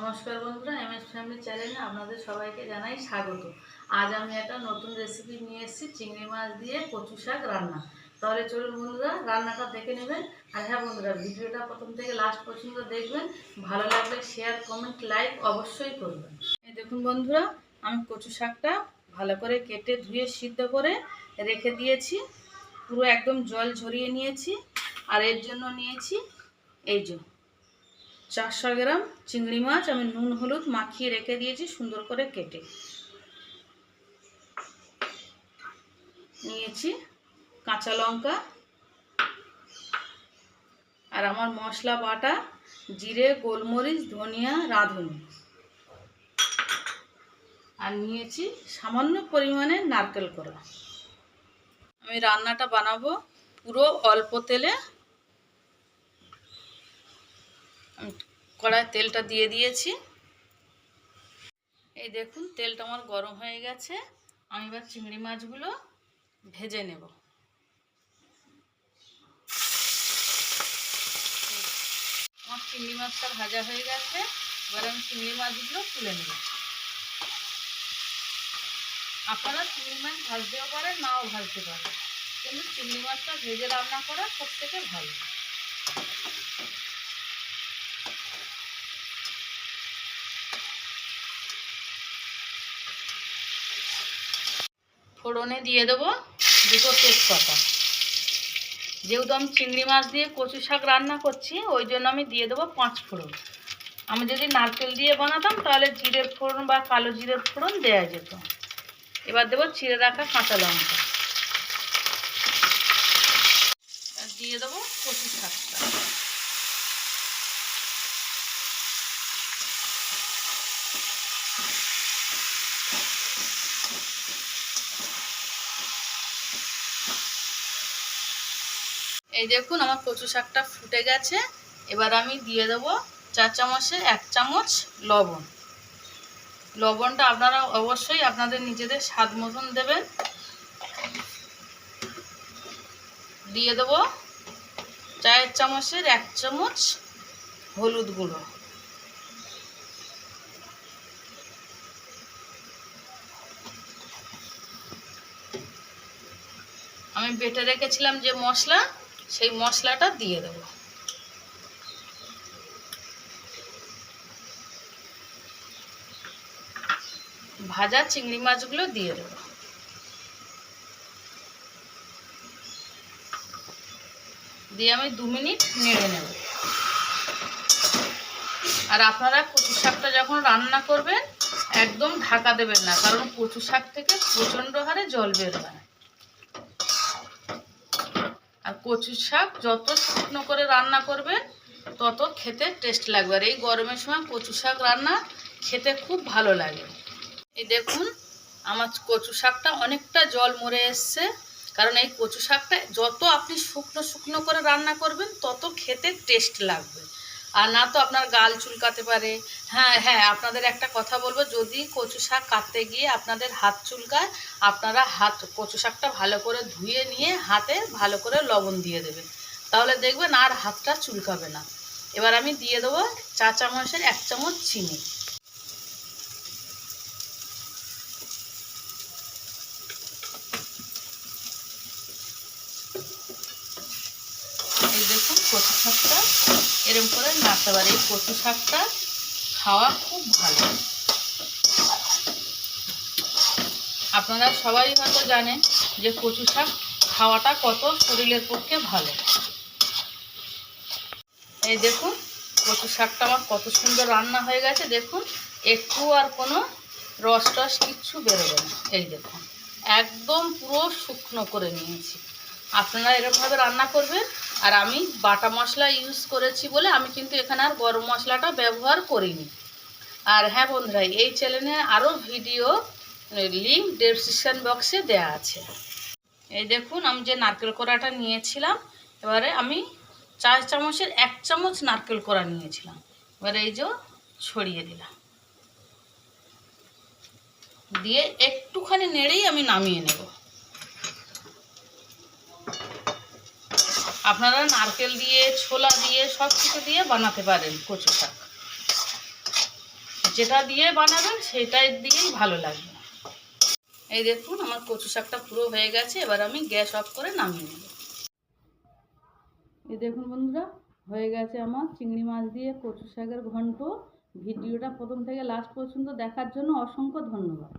নমস্কার বন্ধুরা, MS family চ্যানেলে আপনাদের সবাইকে জানাই স্বাগত। আজ আমি একটা নতুন রেসিপি নিয়ে এসেছি, চিংড়ি মাছ দিয়ে কচু শাক রান্না। তাহলে চলুন বন্ধুরা, রান্নাটা দেখে নেবেন। আর হ্যাঁ বন্ধুরা, ভিডিওটা প্রথম থেকে লাস্ট পর্যন্ত দেখবেন। ভালো লাগলে শেয়ার, কমেন্ট, লাইক অবশ্যই করবেন। এই দেখুন বন্ধুরা, আমি কচু শাকটা ভালো করে কেটে ধুয়ে সিদ্ধ করে রেখে দিয়েছি। পুরো একদম জল ঝরিয়ে নিয়েছি। আর এর জন্য নিয়েছি এই যে 400 গ্রাম চিংড়ি মাছ আমি নুন হলুদ মাখিয়ে রেখে দিয়েছি, সুন্দর করে কেটে নিয়েছি। কাঁচা লঙ্কা আর আমার মশলা বাটা জিরে, গোলমরিচ, ধনিয়া, রাঁধুনি। আর নিয়েছি সামান্য পরিমাণে নারকেল কোড়া। আমি রান্নাটা বানাবো পুরো অল্প তেলে। আমি কড়ায় তেলটা দিয়ে দিয়েছি। এই দেখুন, তেলটা আমার গরম হয়ে গেছে। আমি এবার চিংড়ি মাছগুলো ভেজে নেব। আমার চিংড়ি মাছটা ভাজা হয়ে গেছে। এবার আমি চিংড়ি মাছগুলো তুলে নেব। আপনারা চিংড়ি মাছ ভাজতেও পারেন, নাও ভাজতে পারেন, কিন্তু চিংড়ি মাছটা ভেজে রান্না করা সব থেকে ভালো। ফোড়নে দিয়ে দেবো 2টো তেজপাতা। যেহেতু আমি চিংড়ি মাছ দিয়ে কচু শাক রান্না করছি, ওই জন্য আমি দিয়ে দেবো 5 ফোড়ন। আমি যদি নারকেল দিয়ে বানাতাম তাহলে জিরের ফোড়ন বা কালো জিরের ফোড়ন দেওয়া যেত। এবার দেবো চিড়ে রাখা কাঁচা লঙ্কা। দিয়ে দেবো কচু শাকটা। এই দেখুন, আমার কচু শাকটা ফুটে গেছে। এবার আমি দিয়ে দেবো 4 চামচে 1 চামচ লবণ। লবণটা আপনারা অবশ্যই আপনাদের নিজেদের স্বাদ মতন দেবেন। দিয়ে দেবো 4 চামচের 1 চামচ হলুদ গুঁড়ো। আমি বেটে রেখেছিলাম যে মশলা, সেই মশলাটা দিয়ে দেবো। ভাজা চিংড়ি মাছগুলো দিয়ে দেবো। দিয়ে আমি 2 মিনিট নেড়ে নেব। আর আপনারা কচু শাকটা যখন রান্না করবেন একদম ঢাকা দেবেন না, কারণ কচু শাক থেকে প্রচণ্ড হারে জল বের হয়। আর কচু শাক যত শুকনো করে রান্না করবেন তত খেতে টেস্ট লাগবে। আর এই গরমের সময় কচু শাক রান্না খেতে খুব ভালো লাগে। এই দেখুন, আমার কচু শাকটা অনেকটা জল মরে এসছে, কারণ এই কচু শাকটা যত আপনি শুকনো শুকনো করে রান্না করবেন তত খেতে টেস্ট লাগবে। আর না তো আপনার গাল চুলকাতে পারে। হ্যাঁ, আপনাদের একটা কথা বলবো, যদি কচু শাক কাটতে গিয়ে আপনাদের হাত চুলকায়, আপনারা কচু শাকটা ভালো করে ধুয়ে নিয়ে হাতে ভালো করে লবণ দিয়ে দেবেন, তাহলে দেখবেন আর হাতটা চুলকাবে না। এবার আমি দিয়ে দেবো 4 চামচের 1 চামচ চিনি। এই দেখুন, কচু শাকটা এরকম করে নাড়তে পারে। এই কচু শাকটা খাওয়া খুব ভালো। আপনারা সবাই হয়তো জানেন যে কচু শাক খাওয়াটা কত শরীরের পক্ষে ভালো। এই দেখুন, কচু শাকটা আমার কত সুন্দর রান্না হয়ে গেছে। দেখুন, একটু আর কোনো রস টস কিচ্ছু বেরোবে না। এই দেখুন, একদম পুরো শুকনো করে নিয়েছি। আপনারা এরকমভাবে রান্না করবেন। আর আমি বাটা মশলা ইউজ করেছি বলে আমি কিন্তু এখানে আর গরম মশলাটা ব্যবহার করিনি। আর হ্যাঁ বন্ধুরা, এই চ্যানেলে আরও ভিডিও লিঙ্ক ডেসক্রিপশন বক্সে দেওয়া আছে। এই দেখুন, আমি যে নারকেল কোড়াটা নিয়েছিলাম, এবারে আমি 4 চামচের 1 চামচ নারকেল কোড়া নিয়েছিলাম। এবারে এই যে ছড়িয়ে দিলাম, দিয়ে একটুখানি নেড়েই আমি নামিয়ে নেব। আপনারা নারকেল দিয়ে, ছোলা দিয়ে, সব কিছু দিয়ে বানাতে পারেন কচু শাক। যেটা দিয়ে বানাবেন সেটাই দিয়েই ভালো লাগবে। এই দেখুন আমার কচু শাকটা পুরো হয়ে গেছে, এবার আমি গ্যাস অফ করে নামিয়ে নেব। এই দেখুন বন্ধুরা, হয়ে গেছে আমার চিংড়ি মাছ দিয়ে কচু শাকের ঘন্ট। ভিডিওটা প্রথম থেকে লাস্ট পর্যন্ত দেখার জন্য অসংখ্য ধন্যবাদ।